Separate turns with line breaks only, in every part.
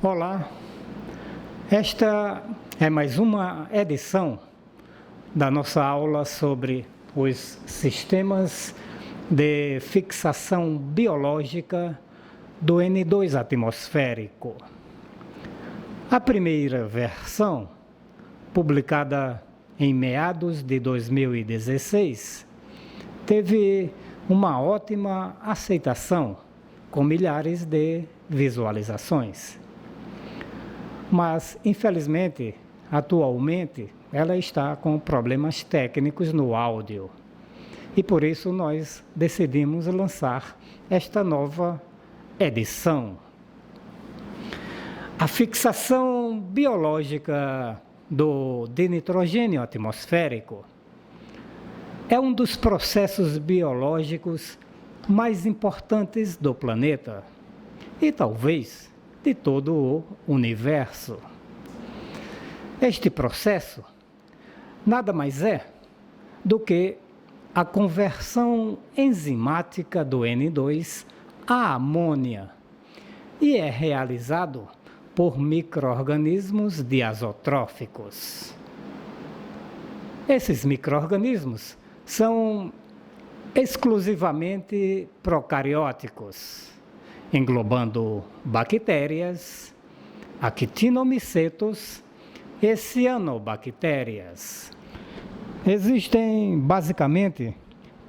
Olá, esta é mais uma edição da nossa aula sobre os sistemas de fixação biológica do N2 atmosférico. A primeira versão, publicada em meados de 2016, teve uma ótima aceitação, com milhares de visualizações. Mas, infelizmente, atualmente, ela está com problemas técnicos no áudio. E por isso nós decidimos lançar esta nova edição. A fixação biológica de nitrogênio atmosférico é um dos processos biológicos mais importantes do planeta e talvez de todo o universo. Este processo nada mais é do que a conversão enzimática do N2 à amônia e é realizado por micro-organismos diazotróficos. Esses micro-organismos são exclusivamente procarióticos, englobando bactérias, actinomicetos e cianobactérias. Existem, basicamente,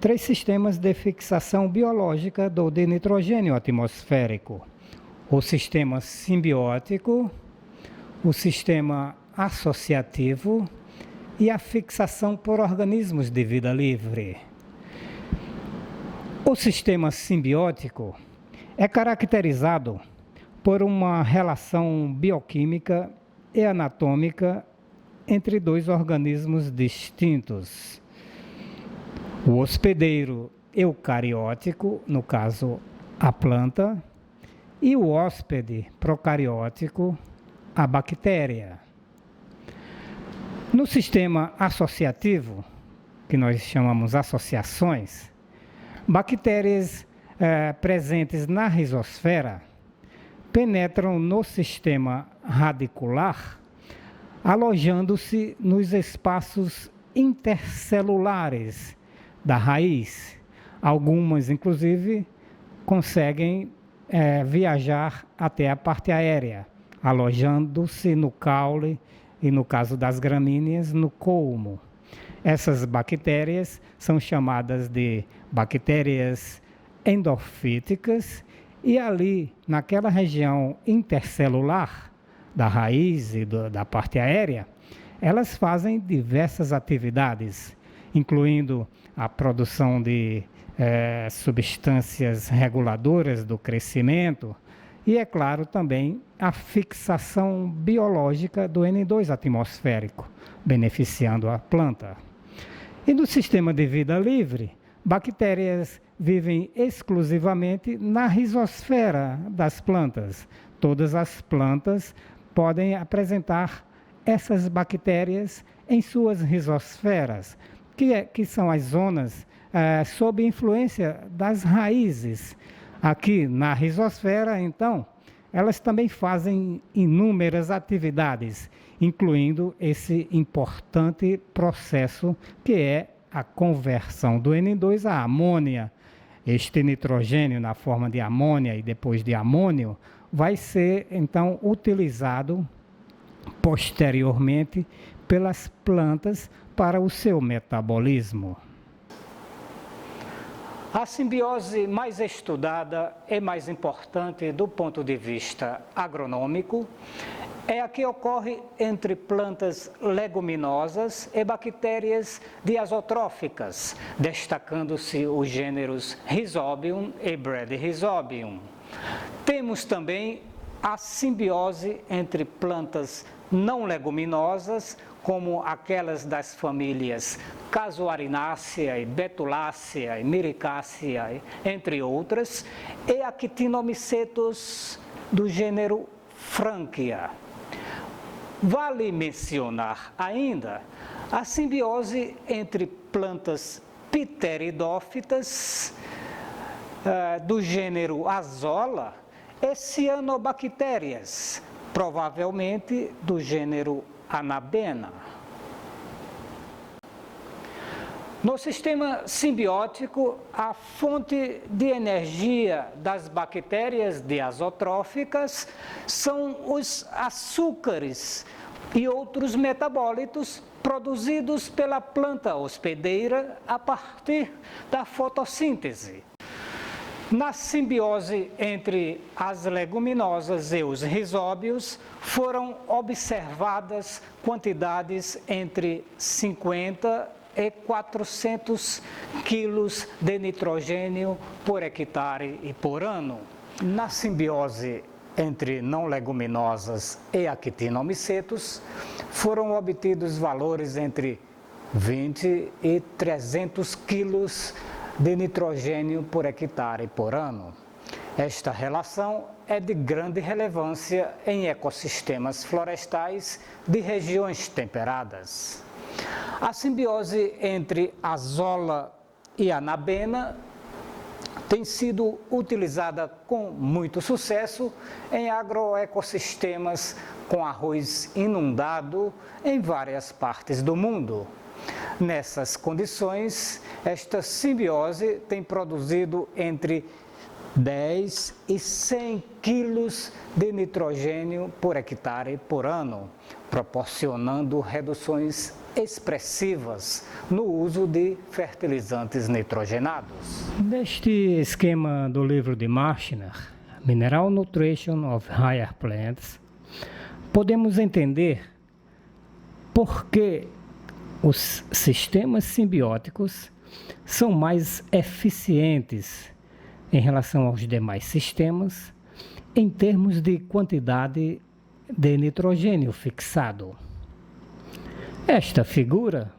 3 sistemas de fixação biológica do nitrogênio atmosférico: o sistema simbiótico, o sistema associativo e a fixação por organismos de vida livre. O sistema simbiótico é caracterizado por uma relação bioquímica e anatômica entre 2 organismos distintos. O hospedeiro eucariótico, no caso a planta, e o hóspede procariótico, a bactéria. No sistema associativo, que nós chamamos associações, bactérias presentes na rizosfera penetram no sistema radicular, alojando-se nos espaços intercelulares da raiz. Algumas, inclusive, conseguem viajar até a parte aérea, alojando-se no caule e, no caso das gramíneas, no colmo. Essas bactérias são chamadas de bactérias endofíticas e ali, naquela região intercelular da raiz e da parte aérea, elas fazem diversas atividades, incluindo a produção de substâncias reguladoras do crescimento e, é claro, também a fixação biológica do N2 atmosférico, beneficiando a planta. E no sistema de vida livre, bactérias vivem exclusivamente na rizosfera das plantas. Todas as plantas podem apresentar essas bactérias em suas rizosferas, que são as zonas sob influência das raízes. Aqui na rizosfera, então, elas também fazem inúmeras atividades, incluindo esse importante processo que é a conversão do N2 à amônia. Este nitrogênio na forma de amônia e depois de amônio vai ser, então, utilizado posteriormente pelas plantas para o seu metabolismo. A simbiose mais estudada e mais importante do ponto de vista agronômico é a que ocorre entre plantas leguminosas e bactérias diazotróficas, destacando-se os gêneros Rhizobium e Bradyrhizobium. Temos também a simbiose entre plantas não leguminosas, como aquelas das famílias Casuarinácea, Betulácea e Miricácea, entre outras, e a Actinomicetos do gênero Franquia. Vale mencionar ainda a simbiose entre plantas pteridófitas do gênero Azolla e cianobactérias, provavelmente do gênero Anabena. No sistema simbiótico, a fonte de energia das bactérias diazotróficas são os açúcares e outros metabólitos produzidos pela planta hospedeira a partir da fotossíntese. Na simbiose entre as leguminosas e os rizóbios, foram observadas quantidades entre 50 e 400 quilos de nitrogênio por hectare e por ano. Na simbiose entre não leguminosas e actinomicetos, foram obtidos valores entre 20 e 300 quilos de nitrogênio por hectare por ano. Esta relação é de grande relevância em ecossistemas florestais de regiões temperadas. A simbiose entre Azolla e Anabena tem sido utilizada com muito sucesso em agroecossistemas com arroz inundado em várias partes do mundo. Nessas condições, esta simbiose tem produzido entre 10 e 100 quilos de nitrogênio por hectare por ano, proporcionando reduções expressivas no uso de fertilizantes nitrogenados. Neste esquema do livro de Marshner, Mineral Nutrition of Higher Plants, podemos entender por que os sistemas simbióticos são mais eficientes em relação aos demais sistemas em termos de quantidade de nitrogênio fixado. Esta figura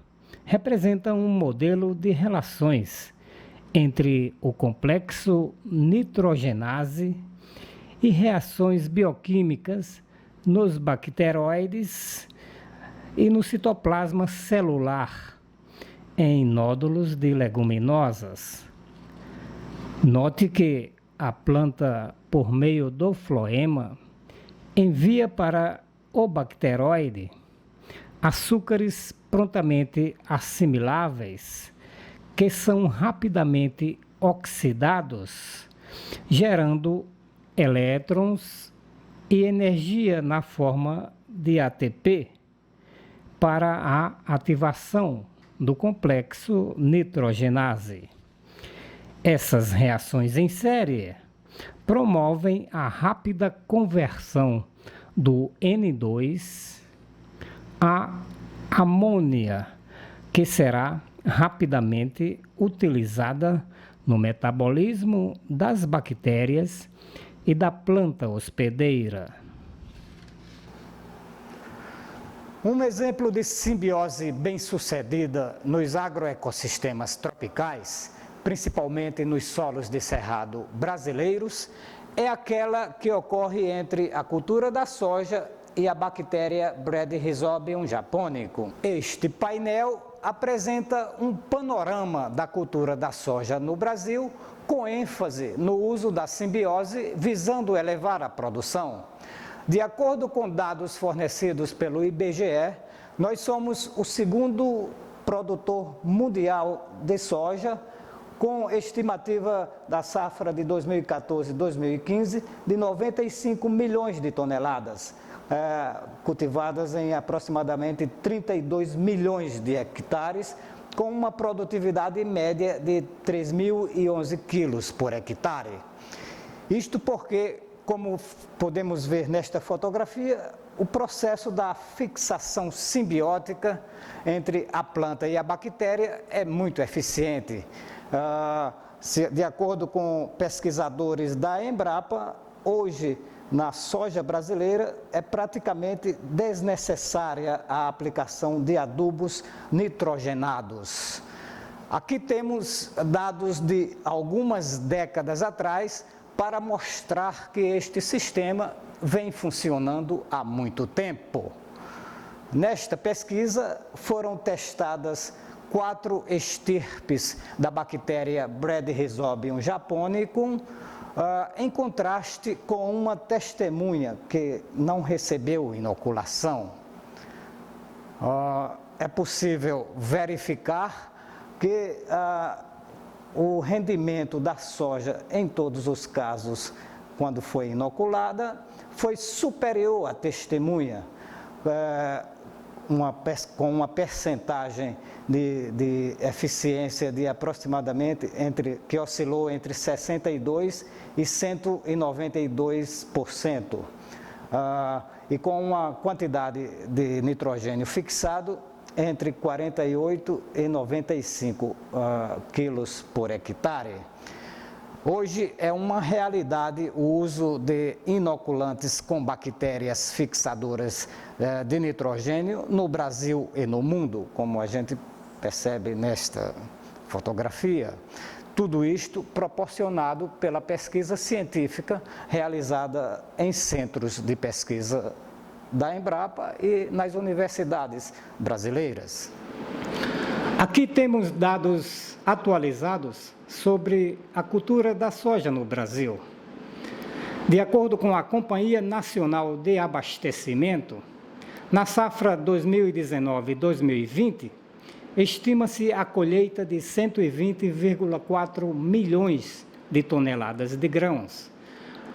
representa um modelo de relações entre o complexo nitrogenase e reações bioquímicas nos bacteroides e no citoplasma celular em nódulos de leguminosas. Note que a planta, por meio do floema, envia para o bacteroide açúcares prontamente assimiláveis, que são rapidamente oxidados, gerando elétrons e energia na forma de ATP para a ativação do complexo nitrogenase. Essas reações em série promovem a rápida conversão do N2 a amônia, que será rapidamente utilizada no metabolismo das bactérias e da planta hospedeira. Um exemplo de simbiose bem-sucedida nos agroecossistemas tropicais, principalmente nos solos de cerrado brasileiros, é aquela que ocorre entre a cultura da soja e a bactéria Bradyrhizobium japonico. Este painel apresenta um panorama da cultura da soja no Brasil, com ênfase no uso da simbiose, visando elevar a produção. De acordo com dados fornecidos pelo IBGE, nós somos o segundo produtor mundial de soja, com estimativa da safra de 2014-2015 de 95 milhões de toneladas, cultivadas em aproximadamente 32 milhões de hectares, com uma produtividade média de 3.011 quilos por hectare. Isto porque, como podemos ver nesta fotografia, o processo da fixação simbiótica entre a planta e a bactéria é muito eficiente. De acordo com pesquisadores da Embrapa, hoje na soja brasileira é praticamente desnecessária a aplicação de adubos nitrogenados. Aqui temos dados de algumas décadas atrás para mostrar que este sistema vem funcionando há muito tempo.
Nesta pesquisa foram testadas 4 estirpes da bactéria Bradyrhizobium japonicum, em contraste com uma testemunha que não recebeu inoculação. É possível verificar que o rendimento da soja, em todos os casos, quando foi inoculada, foi superior à testemunha, com uma percentagem de eficiência de aproximadamente, que oscilou entre 62% e 192%, e com uma quantidade de nitrogênio fixado entre 48 e 95 quilos por hectare. Hoje é uma realidade o uso de inoculantes com bactérias fixadoras de nitrogênio no Brasil e no mundo, como a gente percebe nesta fotografia. Tudo isto proporcionado pela pesquisa científica realizada em centros de pesquisa da Embrapa e nas universidades brasileiras.
Aqui temos dados atualizados sobre a cultura da soja no Brasil. De acordo com a Companhia Nacional de Abastecimento, na safra 2019-2020, estima-se a colheita de 120,4 milhões de toneladas de grãos.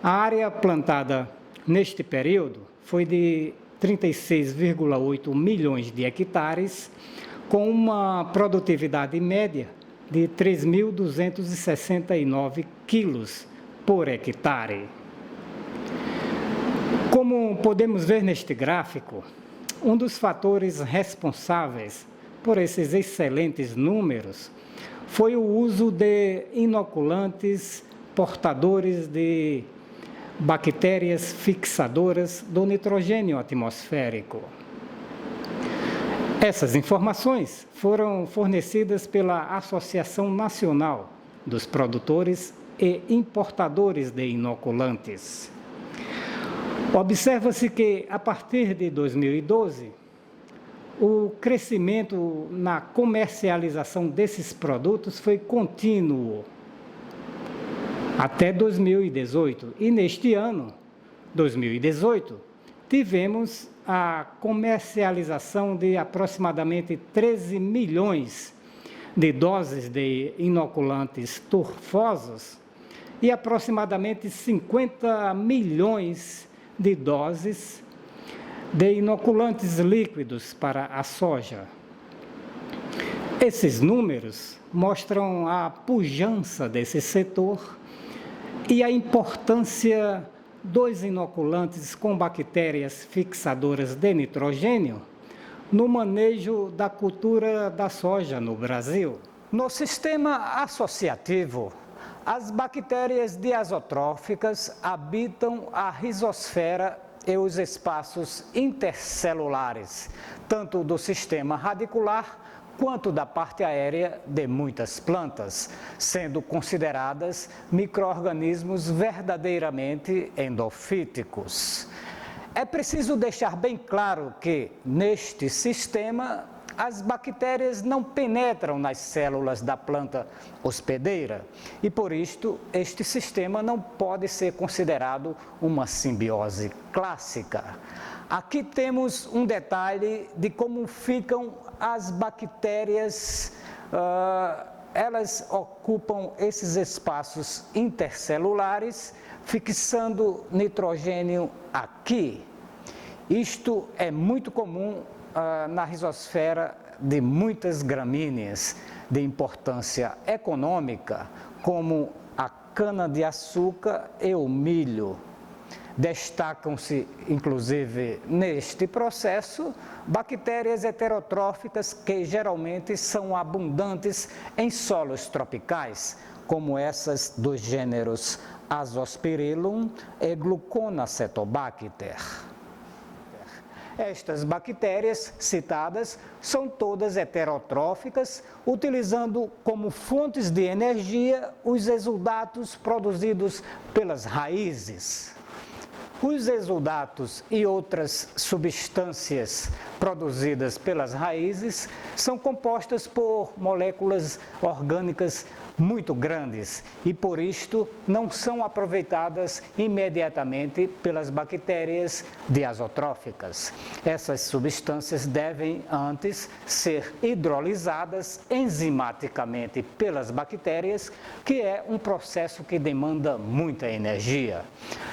A área plantada neste período foi de 36,8 milhões de hectares, com uma produtividade média de 3.269 quilos por hectare. Como podemos ver neste gráfico, um dos fatores responsáveis por esses excelentes números foi o uso de inoculantes portadores de bactérias fixadoras do nitrogênio atmosférico. Essas informações foram fornecidas pela Associação Nacional dos Produtores e Importadores de Inoculantes. Observa-se que, a partir de 2012, o crescimento na comercialização desses produtos foi contínuo até 2018. E neste ano, 2018, tivemos a comercialização de aproximadamente 13 milhões de doses de inoculantes turfosos e aproximadamente 50 milhões de doses de inoculantes líquidos para a soja. Esses números mostram a pujança desse setor e a importância dos inoculantes com bactérias fixadoras de nitrogênio no manejo da cultura da soja no Brasil.
No sistema associativo, as bactérias diazotróficas habitam a rizosfera e os espaços intercelulares, tanto do sistema radicular quanto da parte aérea de muitas plantas, sendo consideradas micro-organismos verdadeiramente endofíticos. É preciso deixar bem claro que, neste sistema, as bactérias não penetram nas células da planta hospedeira e, por isto, este sistema não pode ser considerado uma simbiose clássica. Aqui temos um detalhe de como ficam as bactérias, elas ocupam esses espaços intercelulares, fixando nitrogênio aqui. Isto é muito comum na rizosfera de muitas gramíneas de importância econômica, como a cana-de-açúcar e o milho. Destacam-se, inclusive, neste processo, bactérias heterotróficas que geralmente são abundantes em solos tropicais, como essas dos gêneros Azospirillum e Gluconacetobacter. Estas bactérias citadas são todas heterotróficas, utilizando como fontes de energia os exudatos produzidos pelas raízes. Os exudatos e outras substâncias produzidas pelas raízes são compostas por moléculas orgânicas muito grandes e, por isto, não são aproveitadas imediatamente pelas bactérias diazotróficas. Essas substâncias devem, antes, ser hidrolisadas enzimaticamente pelas bactérias, que é um processo que demanda muita energia.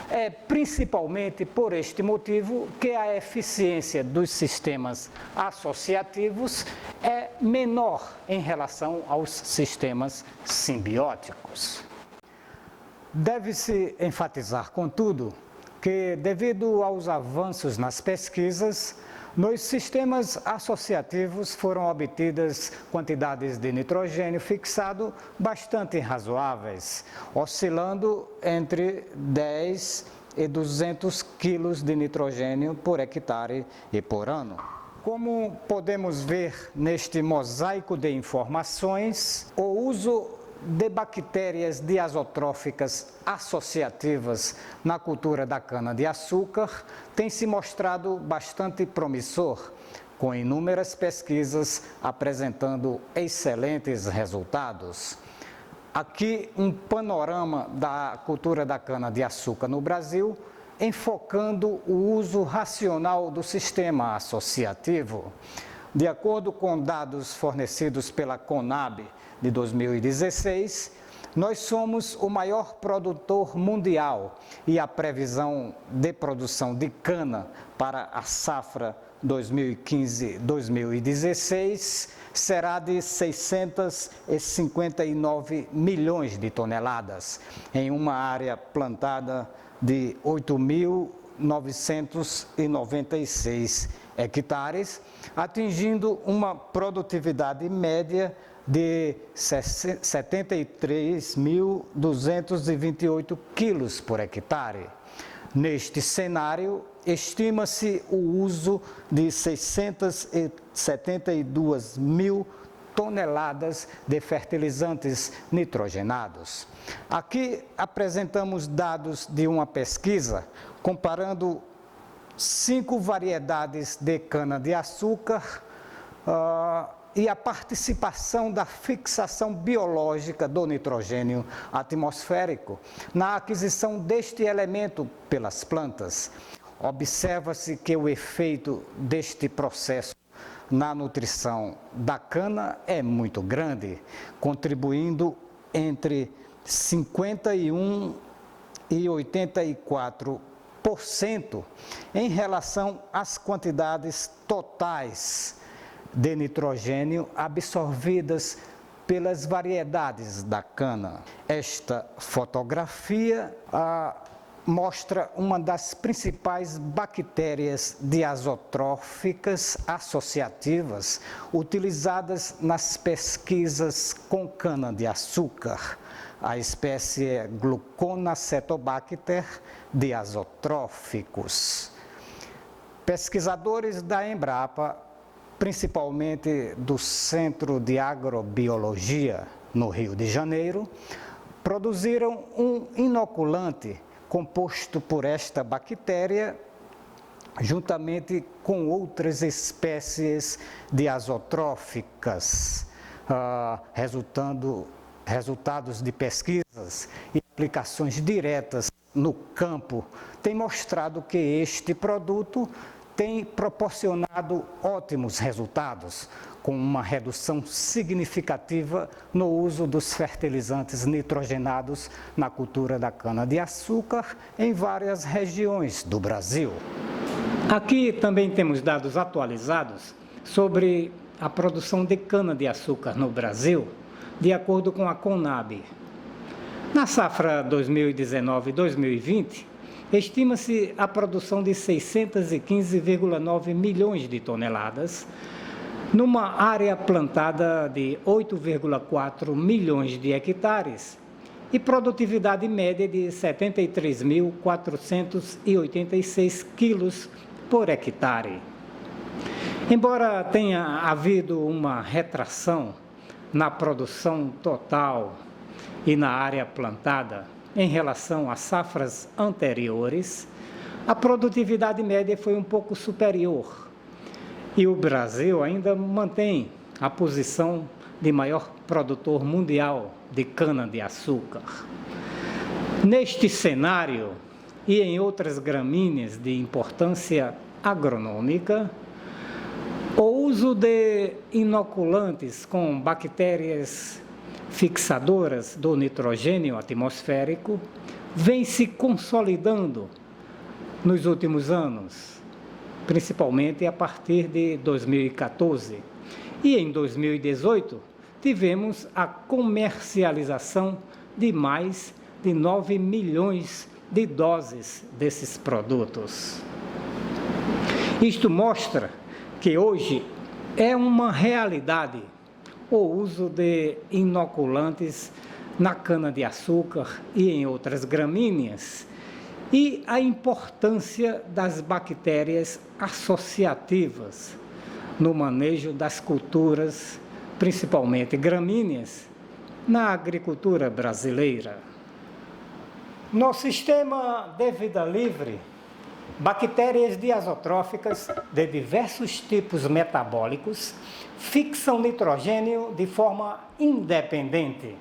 É principalmente por este motivo que a eficiência dos sistemas associativos é menor em relação aos sistemas simbióticos. Deve-se enfatizar, contudo, que devido aos avanços nas pesquisas, nos sistemas associativos foram obtidas quantidades de nitrogênio fixado bastante razoáveis, oscilando entre 10 e 200 quilos de nitrogênio por hectare e por ano. Como podemos ver neste mosaico de informações, o uso de bactérias diazotróficas associativas na cultura da cana-de-açúcar tem se mostrado bastante promissor, com inúmeras pesquisas apresentando excelentes resultados. Aqui um panorama da cultura da cana-de-açúcar no Brasil, enfocando o uso racional do sistema associativo. De acordo com dados fornecidos pela Conab de 2016, nós somos o maior produtor mundial e a previsão de produção de cana para a safra 2015-2016 será de 659 milhões de toneladas, em uma área plantada de 8.996 hectares, atingindo uma produtividade média de 73.228 quilos por hectare. Neste cenário, estima-se o uso de 672 mil toneladas de fertilizantes nitrogenados. Aqui apresentamos dados de uma pesquisa comparando 5 variedades de cana-de-açúcar e a participação da fixação biológica do nitrogênio atmosférico na aquisição deste elemento pelas plantas. Observa-se que o efeito deste processo na nutrição da cana é muito grande, contribuindo entre 51% e 84% em relação às quantidades totais de nitrogênio absorvidas pelas variedades da cana. Esta fotografia mostra uma das principais bactérias diazotróficas associativas utilizadas nas pesquisas com cana-de-açúcar. A espécie é Gluconacetobacter diazotróficus. Pesquisadores da Embrapa, principalmente do Centro de Agrobiologia, no Rio de Janeiro, produziram um inoculante composto por esta bactéria, juntamente com outras espécies diazotróficas, resultados de pesquisas e aplicações diretas no campo têm mostrado que este produto tem proporcionado ótimos resultados, com uma redução significativa no uso dos fertilizantes nitrogenados na cultura da cana-de-açúcar em várias regiões do Brasil. Aqui também temos dados atualizados sobre a produção de cana-de-açúcar no Brasil, de acordo com a Conab. Na safra 2019-2020, estima-se a produção de 615,9 milhões de toneladas, numa área plantada de 8,4 milhões de hectares e produtividade média de 73.486 quilos por hectare. Embora tenha havido uma retração na produção total e na área plantada em relação às safras anteriores, a produtividade média foi um pouco superior.
E o Brasil ainda mantém a posição de maior produtor mundial de cana-de-açúcar. Neste cenário e em outras gramíneas de importância agronômica, o uso de inoculantes com bactérias fixadoras do nitrogênio atmosférico vem se consolidando nos últimos anos, principalmente a partir de 2014. E em 2018, tivemos a comercialização de mais de 9 milhões de doses desses produtos. Isto mostra que hoje é uma realidade o uso de inoculantes na cana-de-açúcar e em outras gramíneas, e a importância das bactérias associativas no manejo das culturas, principalmente gramíneas, na agricultura brasileira. No sistema de vida livre, bactérias diazotróficas de diversos tipos metabólicos fixam nitrogênio de forma independente.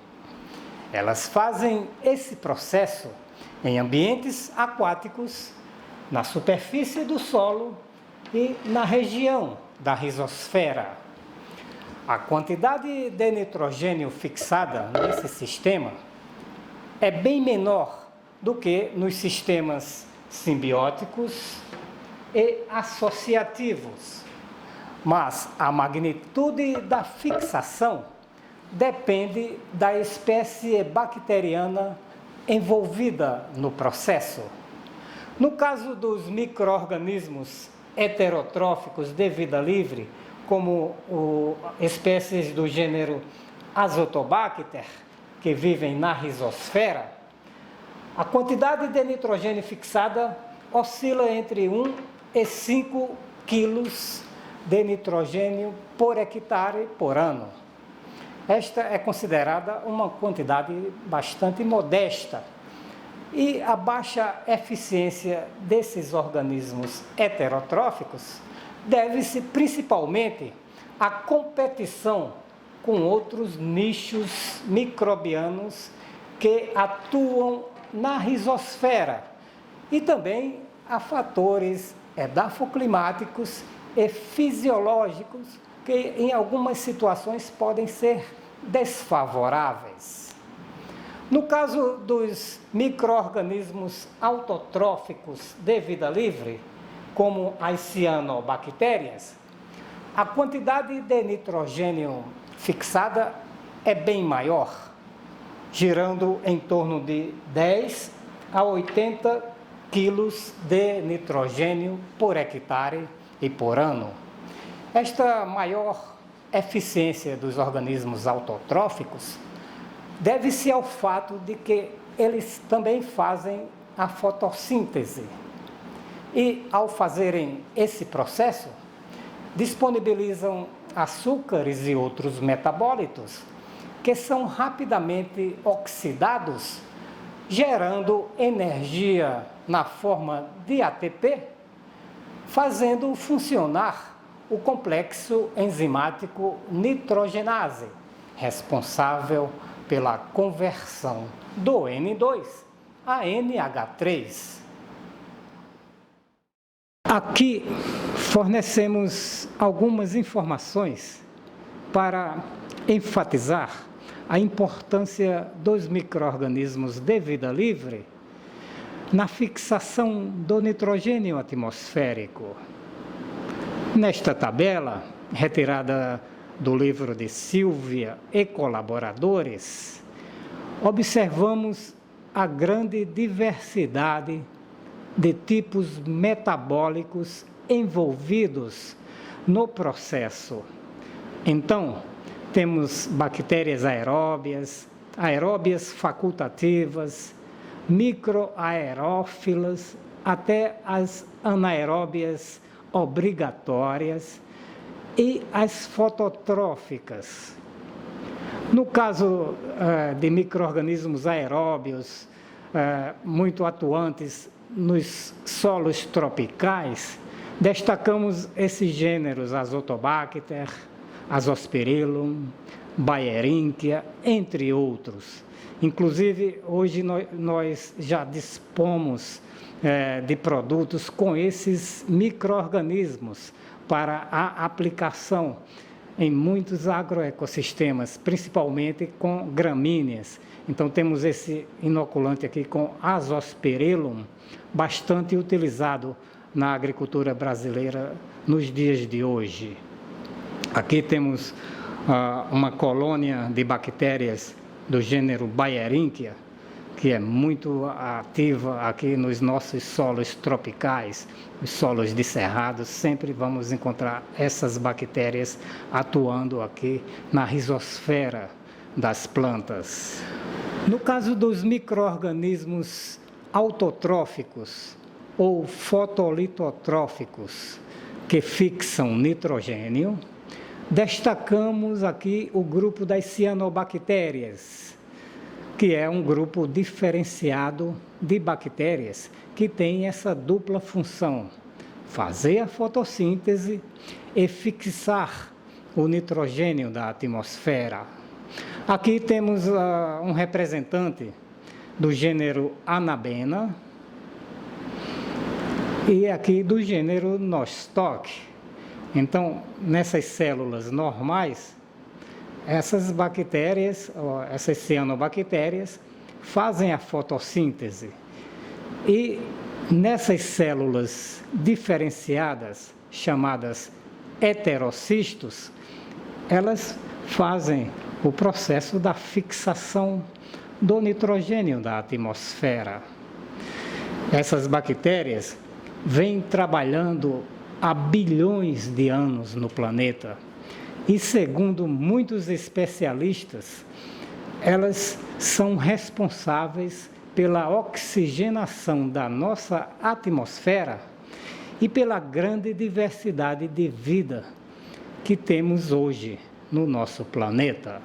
Elas fazem esse processo em ambientes aquáticos, na superfície do solo e na região da rizosfera. A quantidade de nitrogênio fixada nesse sistema é bem menor do que nos sistemas simbióticos e associativos, mas a magnitude da fixação depende da espécie bacteriana envolvida no processo. No caso dos micro-organismos heterotróficos de vida livre, como espécies do gênero Azotobacter, que vivem na rizosfera, a quantidade de nitrogênio fixada oscila entre 1 e 5 quilos de nitrogênio por hectare por ano. Esta é considerada uma quantidade bastante modesta, e a baixa eficiência desses organismos heterotróficos deve-se principalmente à competição com outros nichos microbianos que atuam na rizosfera e também a fatores edafoclimáticos e fisiológicos que em algumas situações podem ser desfavoráveis. No caso dos micro-organismos autotróficos de vida livre, como as cianobactérias, a quantidade de nitrogênio fixada é bem maior, girando em torno de 10 a 80 quilos de nitrogênio por hectare e por ano. Esta maior eficiência dos organismos autotróficos deve-se ao fato de que eles também fazem a fotossíntese. E, ao fazerem esse processo, disponibilizam açúcares e outros metabólitos que são rapidamente oxidados, gerando energia na forma de ATP, fazendo funcionar o complexo enzimático nitrogenase, responsável pela conversão do N2 a NH3. Aqui fornecemos algumas informações para enfatizar a importância dos micro-organismos de vida livre na fixação do nitrogênio atmosférico. Nesta tabela, retirada do livro de Silvia e colaboradores, observamos a grande diversidade de tipos metabólicos envolvidos no processo. Então, temos bactérias aeróbias, aeróbias facultativas, microaerófilas, até as anaeróbias obrigatórias e as fototróficas. No caso de micro-organismos aeróbios muito atuantes nos solos tropicais, Destacamos esses gêneros Azotobacter, Azospirillum, Bayerinthia, entre outros. Inclusive, hoje nós já dispomos de produtos com esses micro-organismos para a aplicação em muitos agroecossistemas, principalmente com gramíneas. Então, temos esse inoculante aqui com Azospirillum, bastante utilizado na agricultura brasileira nos dias de hoje. Aqui temos uma colônia de bactérias do gênero Bayerinthia, que é muito ativa aqui nos nossos solos tropicais, os solos de cerrado, sempre vamos encontrar essas bactérias atuando aqui na rizosfera das plantas. No caso dos micro-organismos autotróficos ou fotolitotróficos, que fixam nitrogênio, destacamos aqui o grupo das cianobactérias, que é um grupo diferenciado de bactérias que tem essa dupla função: fazer a fotossíntese e fixar o nitrogênio da atmosfera. Aqui temos um representante do gênero Anabena e aqui do gênero Nostoc. Então, nessas células normais, essas bactérias, essas cianobactérias, fazem a fotossíntese. E nessas células diferenciadas, chamadas heterocistos, elas fazem o processo da fixação do nitrogênio da atmosfera. Essas bactérias vêm trabalhando há bilhões de anos no planeta e, segundo muitos especialistas, elas são responsáveis pela oxigenação da nossa atmosfera e pela grande diversidade de vida que temos hoje no nosso planeta.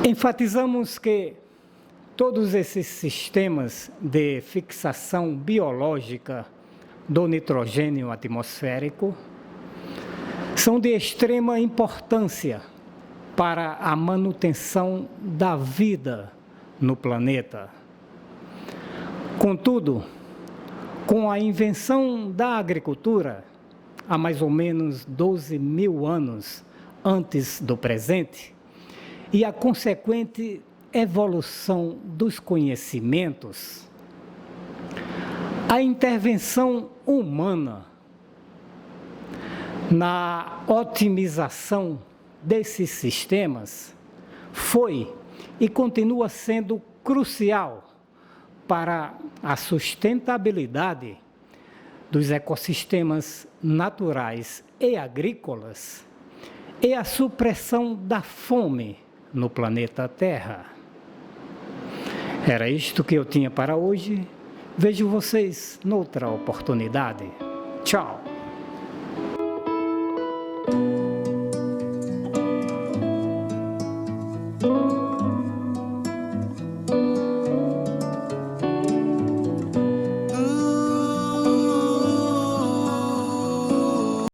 Enfatizamos que todos esses sistemas de fixação biológica do nitrogênio atmosférico são de extrema importância para a manutenção da vida no planeta. Contudo, com a invenção da agricultura, há mais ou menos 12 mil anos antes do presente, e a consequente evolução dos conhecimentos, a intervenção humana na otimização desses sistemas foi e continua sendo crucial para a sustentabilidade dos ecossistemas naturais e agrícolas e a supressão da fome no planeta Terra. Era isto que eu tinha para hoje. Vejo vocês noutra oportunidade. Tchau!